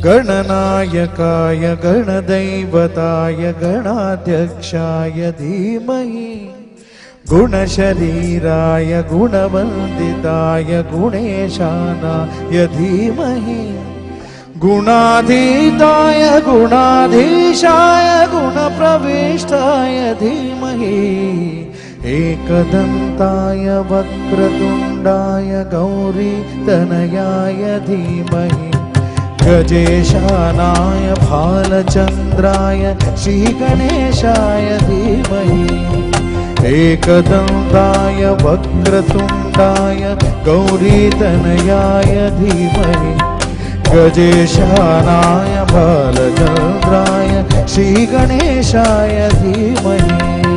गणनायकाय गणदैवताय गणाध्यक्षाय धीमहि गुणशरीराय गुणवन्दिताय गुणेशानाय धीमहि गुणाधीताय गुणाधीशाय गुणप्रविष्टाय धीमहि एकदन्ताय वक्रतुण्डाय गौरीतनयाय धीमहि गजेशानाय भालचन्द्राय श्रीगणेशाय धीमहि एकदन्ताय वक्रतुण्डाय गौरीतनयाय धीमहि गजेशानाय भालचन्द्राय श्रीगणेशाय धीमहि